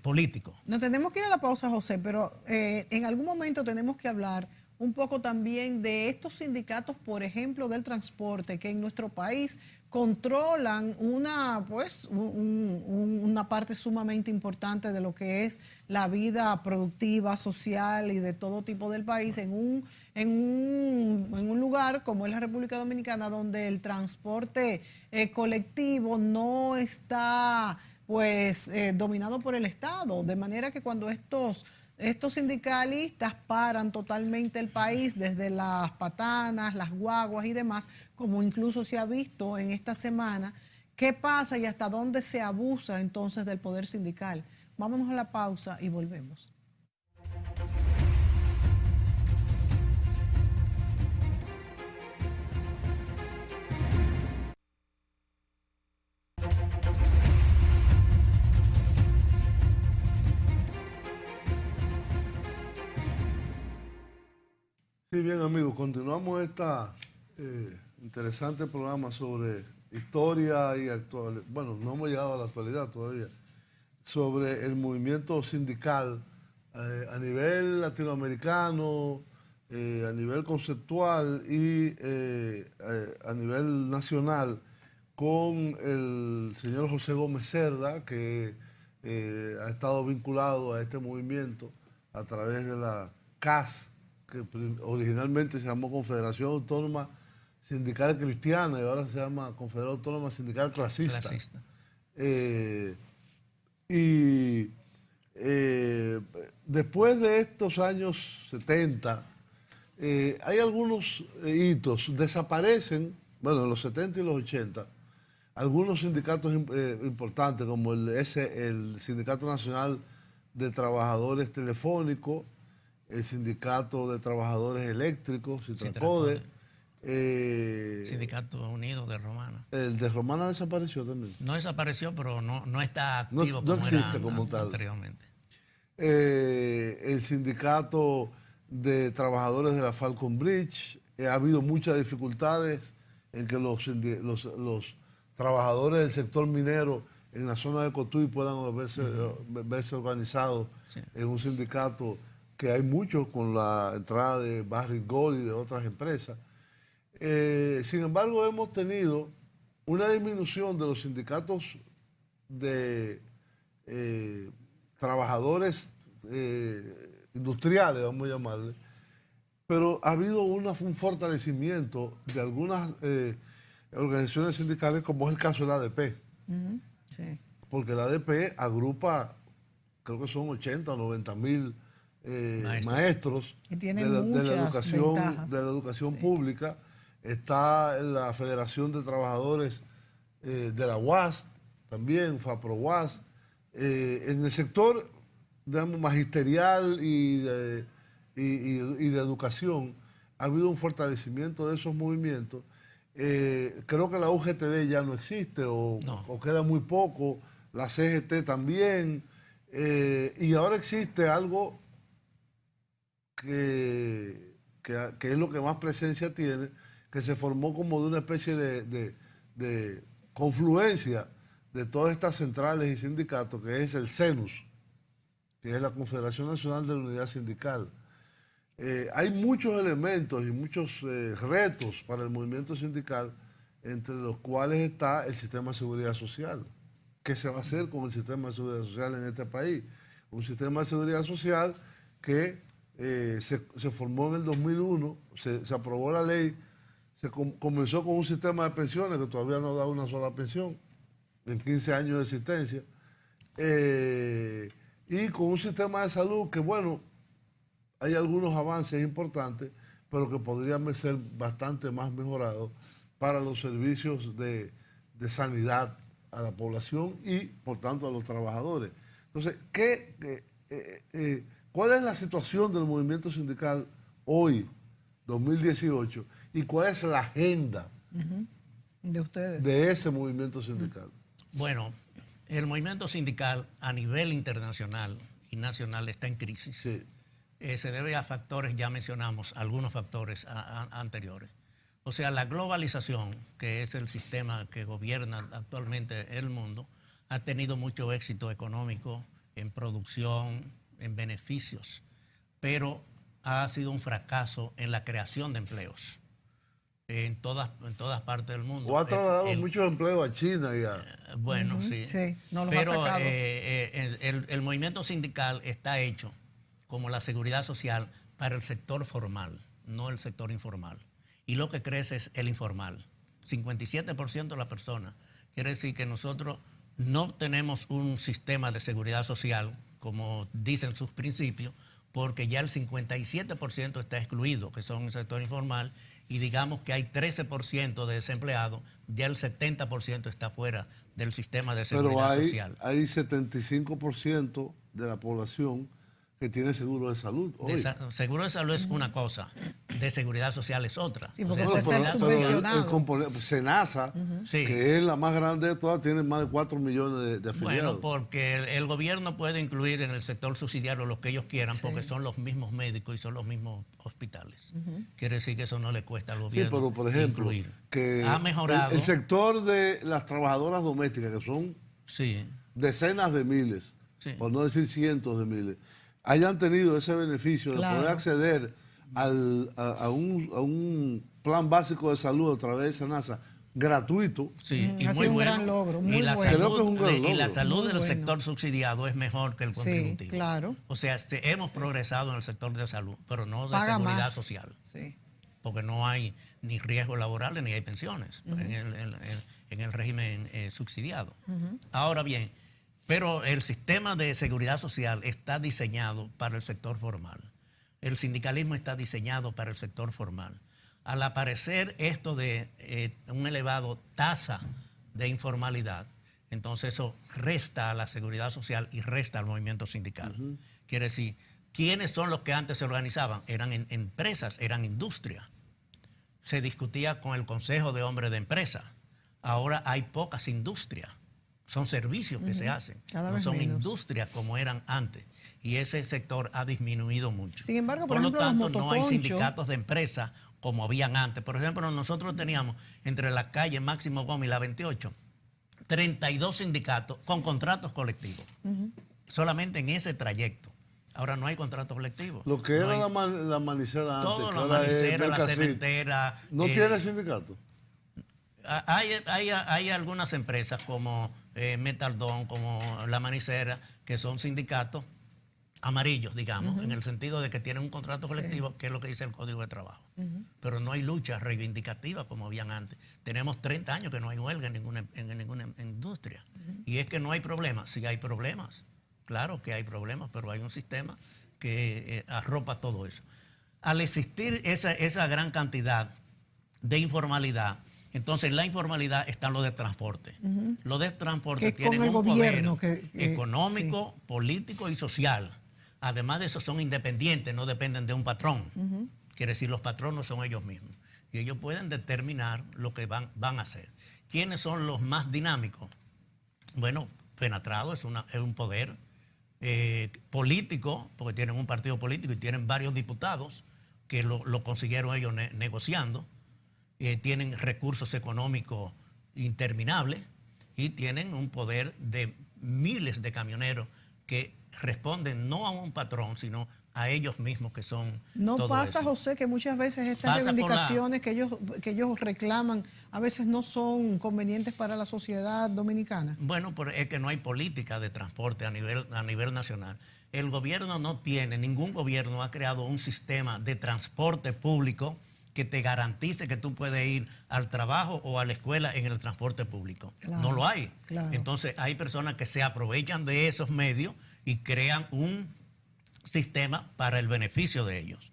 Speaker 2: político.
Speaker 1: Nos tenemos que ir a la pausa, José, pero en algún momento tenemos que hablar un poco también de estos sindicatos, por ejemplo, del transporte, que en nuestro país controlan una parte sumamente importante de lo que es la vida productiva, social y de todo tipo del país en un lugar como es la República Dominicana, donde el transporte colectivo no está dominado por el Estado, de manera que cuando estos sindicalistas paran totalmente el país, desde las patanas, las guaguas y demás, como incluso se ha visto en esta semana. ¿Qué pasa y hasta dónde se abusa entonces del poder sindical? Vámonos a la pausa y volvemos.
Speaker 3: Sí, bien amigos, continuamos interesante programa sobre historia y actualidad. Bueno, no hemos llegado a la actualidad todavía. Sobre el movimiento sindical a nivel latinoamericano, a nivel conceptual y a nivel nacional, con el señor José Gómez Cerda, que ha estado vinculado a este movimiento a través de la CAS, que originalmente se llamó Confederación Autónoma Sindical Cristiana y ahora se llama Confederación Autónoma Sindical Clasista. Después de estos años 70, hay algunos hitos. Desaparecen, bueno, en los 70 y los 80, algunos sindicatos importantes, como el Sindicato Nacional de Trabajadores Telefónicos, el Sindicato de Trabajadores Eléctricos, Citracode.
Speaker 2: Sindicato Unido de Romana.
Speaker 3: El de Romana desapareció también.
Speaker 2: No desapareció, pero no está activo
Speaker 3: no
Speaker 2: como
Speaker 3: existe
Speaker 2: era
Speaker 3: como tal.
Speaker 2: anteriormente.
Speaker 3: El Sindicato de Trabajadores de la Falcon Bridge. Ha habido muchas dificultades en que los trabajadores del sector minero en la zona de Cotuí puedan verse organizados en un sindicato, que hay muchos con la entrada de Barrick Gold y de otras empresas. Sin embargo, hemos tenido una disminución de los sindicatos de trabajadores industriales, vamos a llamarle, pero ha habido un fortalecimiento de algunas organizaciones sindicales, como es el caso de la ADP. Porque la ADP agrupa, creo que son 80 o 90 mil maestros de la educación pública. Está la Federación de Trabajadores de la UAS, también FAPRO-UAS. En el sector, digamos, magisterial y de educación ha habido un fortalecimiento de esos movimientos. Creo que la UGTD ya no existe o queda muy poco, la CGT también, y ahora existe algo que es lo que más presencia tiene, que se formó como de una especie de confluencia de todas estas centrales y sindicatos, que es el CENUS, que es la Confederación Nacional de la Unidad Sindical. Hay muchos elementos y muchos retos para el movimiento sindical, entre los cuales está el sistema de seguridad social. ¿Qué se va a hacer con el sistema de seguridad social en este país? Un sistema de seguridad social que se formó en el 2001, se aprobó la ley, se comenzó con un sistema de pensiones que todavía no da una sola pensión en 15 años de existencia, y con un sistema de salud que, bueno, hay algunos avances importantes, pero que podrían ser bastante más mejorados para los servicios de sanidad a la población y, por tanto, a los trabajadores. Entonces, ¿cuál es la situación del movimiento sindical hoy, 2018, y cuál es la agenda
Speaker 1: de ustedes,
Speaker 3: de ese movimiento sindical?
Speaker 2: Bueno, el movimiento sindical a nivel internacional y nacional está en crisis.
Speaker 3: Sí.
Speaker 2: Se debe a factores, ya mencionamos algunos factores anteriores. O sea, la globalización, que es el sistema que gobierna actualmente el mundo, ha tenido mucho éxito económico, en producción, en beneficios, pero ha sido un fracaso en la creación de empleos en todas partes del mundo.
Speaker 3: O ha trasladado muchos empleos a China y a...
Speaker 2: Bueno, sí.
Speaker 1: Sí, no los
Speaker 2: Pero
Speaker 1: ha sacado.
Speaker 2: el movimiento sindical está hecho como la seguridad social para el sector formal, no el sector informal. Y lo que crece es el informal. 57% de la persona. Quiere decir que nosotros no tenemos un sistema de seguridad social, como dicen sus principios, porque ya el 57% está excluido, que son el sector informal, y digamos que hay 13% de desempleados, ya el 70% está fuera del sistema de seguridad social.
Speaker 3: Hay 75% de la población que tiene seguro de salud hoy.
Speaker 2: Seguro de salud es una cosa, de seguridad social es otra.
Speaker 1: Sí, porque
Speaker 2: O sea,
Speaker 1: puede ser subvencionado.
Speaker 3: SENASA,
Speaker 2: Sí.
Speaker 3: que es la más grande de todas, tiene más de 4 millones de afiliados.
Speaker 2: Bueno, porque el gobierno puede incluir en el sector subsidiario lo que ellos quieran,
Speaker 1: Sí.
Speaker 2: porque son los mismos médicos y son los mismos hospitales. Quiere decir que eso no le cuesta al
Speaker 3: Sí,
Speaker 2: gobierno
Speaker 3: pero por ejemplo,
Speaker 2: incluir.
Speaker 3: que
Speaker 2: Ha mejorado.
Speaker 3: el sector de las trabajadoras domésticas, que son
Speaker 2: Sí,
Speaker 3: decenas de miles,
Speaker 2: Sí.
Speaker 3: por no decir cientos de miles, hayan tenido ese beneficio
Speaker 1: Claro.
Speaker 3: de poder acceder a un plan básico de salud a través de SENASA gratuito.
Speaker 2: sí, y
Speaker 1: Ha
Speaker 2: muy
Speaker 1: sido un
Speaker 2: bueno.
Speaker 1: gran logro, muy
Speaker 2: y la
Speaker 1: bueno.
Speaker 3: Creo que es un gran
Speaker 2: y la
Speaker 3: logro.
Speaker 2: salud
Speaker 1: Muy
Speaker 2: del
Speaker 1: bueno.
Speaker 2: sector subsidiado es mejor que el contributivo.
Speaker 1: Sí, claro.
Speaker 2: O sea, hemos progresado en el sector de salud, pero no de
Speaker 1: Paga
Speaker 2: seguridad
Speaker 1: más.
Speaker 2: social.
Speaker 1: Sí.
Speaker 2: Porque no hay ni riesgos laborales ni hay pensiones en el régimen subsidiado. Ahora bien, pero el sistema de seguridad social está diseñado para el sector formal. El sindicalismo está diseñado para el sector formal. Al aparecer esto de un elevado tasa de informalidad, entonces eso resta a la seguridad social y resta al movimiento sindical. Quiere decir, ¿quiénes son los que antes se organizaban? Eran empresas, eran industria. Se discutía con el Consejo de Hombres de Empresa. Ahora hay pocas industrias. Son servicios que se hacen.
Speaker 1: Cada
Speaker 2: No
Speaker 1: vez
Speaker 2: son
Speaker 1: menos.
Speaker 2: industrias como eran antes. Y ese sector ha disminuido mucho.
Speaker 1: Sin embargo, por
Speaker 2: lo
Speaker 1: ejemplo, los
Speaker 2: tanto, no hay
Speaker 1: motoconchos-
Speaker 2: sindicatos de empresas como habían antes. Por ejemplo, nosotros teníamos entre la calle Máximo Gómez y la 28, 32 sindicatos con contratos colectivos. Solamente en ese trayecto. Ahora no hay contratos colectivos.
Speaker 3: Lo que
Speaker 2: No
Speaker 3: era
Speaker 2: hay-
Speaker 3: la manicera antes,
Speaker 2: todo,
Speaker 3: que
Speaker 2: la
Speaker 3: ahora es
Speaker 2: manicera, la
Speaker 3: Mercasí,
Speaker 2: cementera.
Speaker 3: ¿no tiene sindicato?
Speaker 2: Hay algunas empresas como Metaldón, como La Manicera, que son sindicatos amarillos, digamos, en el sentido de que tienen un contrato colectivo, que es lo que dice el Código de Trabajo. Pero no hay lucha reivindicativa como habían antes. Tenemos 30 años que no hay huelga en ninguna industria. Y es que no hay problemas. Sí hay problemas, claro que hay problemas, pero hay un sistema que arropa todo eso. Al existir esa gran cantidad de informalidad, entonces en la informalidad están los de transporte. Los de transporte
Speaker 1: Que con
Speaker 2: tienen
Speaker 1: el
Speaker 2: un
Speaker 1: gobierno
Speaker 2: poder
Speaker 1: que
Speaker 2: económico, político y social. Además de eso son independientes, no dependen de un patrón. Quiere decir, los patronos son ellos mismos. Y ellos pueden determinar lo que van a hacer. ¿Quiénes son los más dinámicos? Bueno, Fenatrado es un poder político, porque tienen un partido político y tienen varios diputados que lo consiguieron ellos negociando. Tienen recursos económicos interminables y tienen un poder de miles de camioneros que responden no a un patrón, sino a ellos mismos que son
Speaker 1: No
Speaker 2: todo
Speaker 1: pasa,
Speaker 2: eso.
Speaker 1: José, que muchas veces estas
Speaker 2: Pasa con
Speaker 1: reivindicaciones que ellos reclaman a veces no son convenientes para la sociedad dominicana.
Speaker 2: Bueno, pero es que no hay política de transporte a nivel nacional. El gobierno no tiene, ningún gobierno ha creado un sistema de transporte público que te garantice que tú puedes ir al trabajo o a la escuela en el transporte público.
Speaker 1: Claro,
Speaker 2: No lo hay.
Speaker 1: claro.
Speaker 2: Entonces hay personas que se aprovechan de esos medios y crean un sistema para el beneficio de ellos.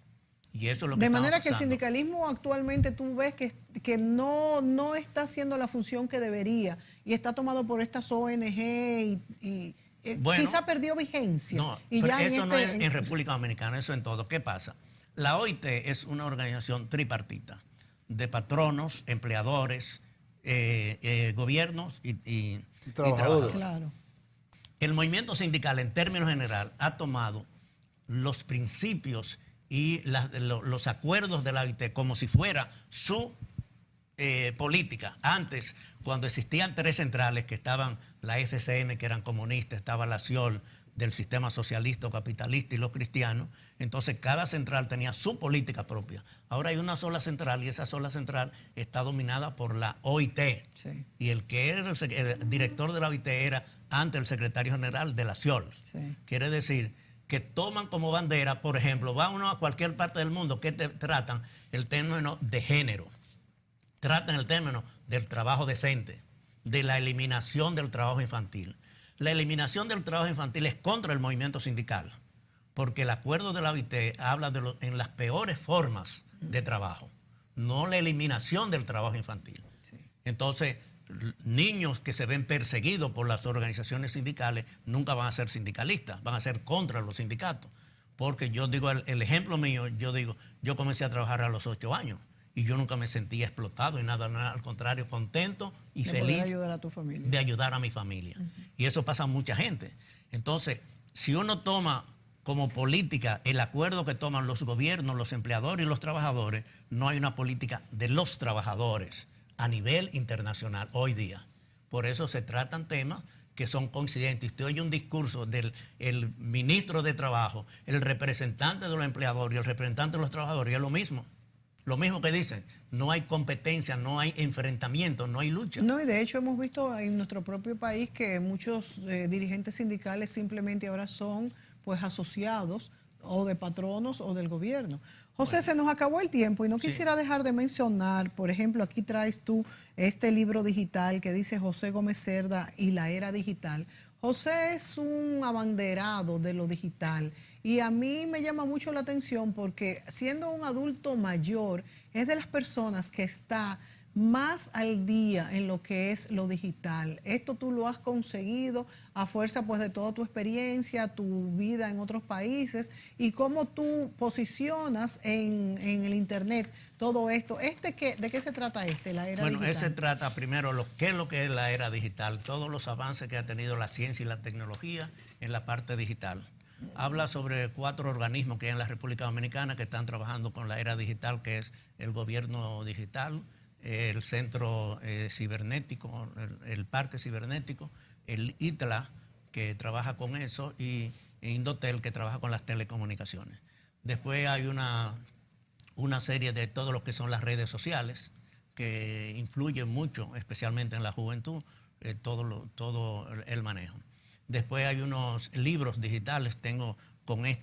Speaker 2: Y eso es lo que
Speaker 1: de
Speaker 2: estamos
Speaker 1: manera que el
Speaker 2: pasando.
Speaker 1: sindicalismo actualmente tú ves que no está haciendo la función que debería y está tomado por estas ONG y
Speaker 2: Bueno,
Speaker 1: quizá perdió vigencia.
Speaker 2: No,
Speaker 1: y
Speaker 2: pero
Speaker 1: ya
Speaker 2: eso no es en República Dominicana, eso en todo. ¿Qué pasa? La OIT es una organización tripartita de patronos, empleadores, gobiernos y trabajadores.
Speaker 1: Claro.
Speaker 2: El movimiento sindical, en términos general, ha tomado los principios y los acuerdos de la OIT como si fuera su política. Antes, cuando existían 3 centrales, que estaban la FCM, que eran comunistas, estaba la SIOL del sistema socialista o capitalista y los cristianos, entonces cada central tenía su política propia. Ahora hay una sola central y esa sola central está dominada por la OIT.
Speaker 1: Sí.
Speaker 2: Y el que era el director de la OIT era antes el secretario general de la SIOL.
Speaker 1: Sí.
Speaker 2: Quiere decir que toman como bandera, por ejemplo, va uno a cualquier parte del mundo que tratan el término de género, tratan el término del trabajo decente, de la eliminación del trabajo infantil. La eliminación del trabajo infantil es contra el movimiento sindical, porque el acuerdo de la OIT habla en las peores formas de trabajo, no la eliminación del trabajo infantil.
Speaker 1: Sí.
Speaker 2: Entonces, niños que se ven perseguidos por las organizaciones sindicales nunca van a ser sindicalistas, van a ser contra los sindicatos. Porque yo digo, el ejemplo mío, yo comencé a trabajar a los 8 años y yo nunca me sentía explotado y nada, al contrario, contento y
Speaker 1: De
Speaker 2: feliz
Speaker 1: poder ayudar a tu familia.
Speaker 2: de ayudar a mi familia. Y eso pasa a mucha gente. Entonces, si uno toma como política el acuerdo que toman los gobiernos, los empleadores y los trabajadores, no hay una política de los trabajadores a nivel internacional hoy día. Por eso se tratan temas que son coincidentes. Usted oye un discurso del el ministro de Trabajo, el representante de los empleadores y el representante de los trabajadores, y es lo mismo. Lo mismo que dicen, no hay competencia, no hay enfrentamiento, no hay lucha.
Speaker 1: No, y de hecho hemos visto en nuestro propio país que muchos dirigentes sindicales simplemente ahora son pues asociados o de patronos o del gobierno. José, bueno, se nos acabó el tiempo y no quisiera dejar de mencionar, por ejemplo, aquí traes tú este libro digital que dice José Gómez Cerda y la era digital. José es un abanderado de lo digital y a mí me llama mucho la atención porque siendo un adulto mayor es de las personas que está más al día en lo que es lo digital. Esto tú lo has conseguido a fuerza pues de toda tu experiencia, tu vida en otros países y cómo tú posicionas en el internet todo esto. ¿De qué se trata la era digital?
Speaker 2: Bueno, ese trata primero qué es lo que es la era digital, todos los avances que ha tenido la ciencia y la tecnología en la parte digital. Habla sobre 4 organismos que hay en la República Dominicana que están trabajando con la era digital, que es el gobierno digital, el centro cibernético, el parque cibernético, el ITLA, que trabaja con eso, y Indotel, que trabaja con las telecomunicaciones. Después hay una serie de todo lo que son las redes sociales, que influyen mucho, especialmente en la juventud, todo el manejo. Después hay unos libros digitales,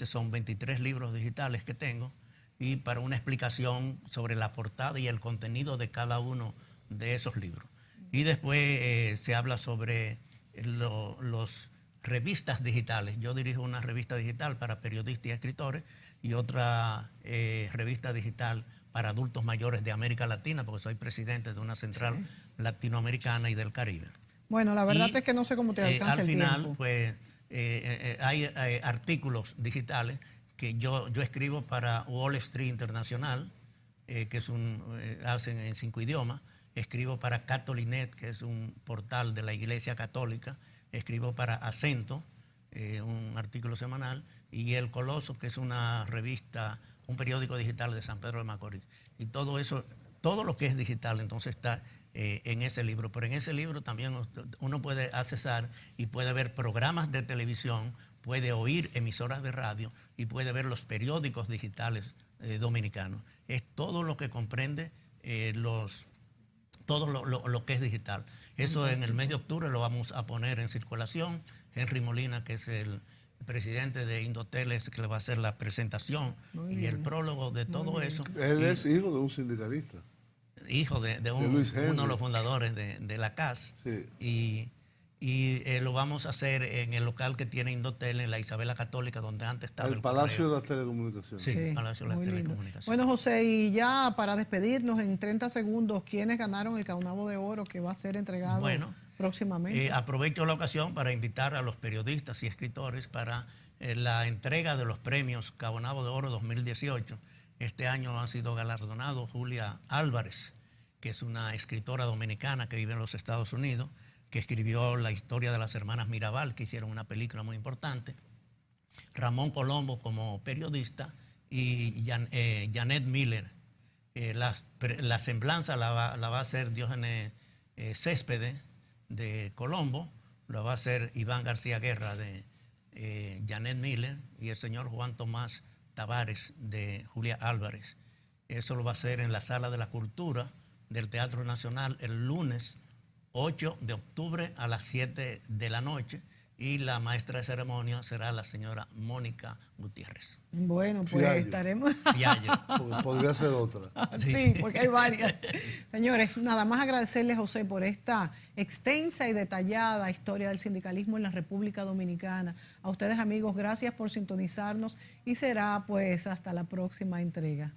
Speaker 2: son 23 libros digitales que tengo, y para una explicación sobre la portada y el contenido de cada uno de esos libros. Y después se habla sobre los revistas digitales. Yo dirijo una revista digital para periodistas y escritores y otra revista digital para adultos mayores de América Latina, porque soy presidente de una central latinoamericana y del Caribe.
Speaker 1: Bueno, la verdad es que no sé cómo te alcanza el tiempo.
Speaker 2: Al final, pues, hay artículos digitales que yo escribo para Wall Street Internacional, que es hacen en 5 idiomas. Escribo para Catholic.net, que es un portal de la Iglesia Católica. Escribo para Acento, un artículo semanal. Y El Coloso, que es una revista, un periódico digital de San Pedro de Macorís. Y todo eso, todo lo que es digital, entonces está en ese libro. Pero en ese libro también uno puede accesar y puede ver programas de televisión, puede oír emisoras de radio y puede ver los periódicos digitales dominicanos. Es todo lo que comprende todo lo que es digital. Eso en el mes de octubre lo vamos a poner en circulación. Henry Molina, que es el presidente de Indotel, es que le va a hacer la presentación y el prólogo de todo eso.
Speaker 3: Él es hijo de un sindicalista.
Speaker 2: Hijo de uno de los fundadores de la CAS.
Speaker 3: Sí.
Speaker 2: y lo vamos a hacer en el local que tiene Indotel en la Isabela Católica, donde antes estaba
Speaker 3: El Palacio
Speaker 2: correo.
Speaker 3: de las Telecomunicaciones.
Speaker 2: Sí, Palacio de las
Speaker 1: muy lindo.
Speaker 2: Telecomunicaciones.
Speaker 1: Bueno, José, y ya para despedirnos en 30 segundos, ¿quiénes ganaron el Caunabo de Oro que va a ser entregado próximamente?
Speaker 2: Aprovecho la ocasión para invitar a los periodistas y escritores para la entrega de los premios Caunabo de Oro 2018. Este año han sido galardonados Julia Álvarez, que es una escritora dominicana que vive en los Estados Unidos, que escribió la historia de las hermanas Mirabal, que hicieron una película muy importante. Ramón Colombo como periodista y Janet Miller. La semblanza la va a hacer Diógenes Céspedes de Colombo, la va a hacer Iván García Guerra de Janet Miller y el señor Juan Tomás Tavares de Julia Álvarez. Eso lo va a hacer en la Sala de la Cultura del Teatro Nacional el lunes 8 de octubre a las 7 de la noche y la maestra de ceremonia será la señora Mónica Gutiérrez.
Speaker 1: Bueno, pues
Speaker 3: Fiallo.
Speaker 1: estaremos...
Speaker 2: Fiallo.
Speaker 3: Podría ser otra.
Speaker 1: Sí, porque hay varias. Señores, nada más agradecerle, José, por esta extensa y detallada historia del sindicalismo en la República Dominicana. A ustedes, amigos, gracias por sintonizarnos y será pues hasta la próxima entrega.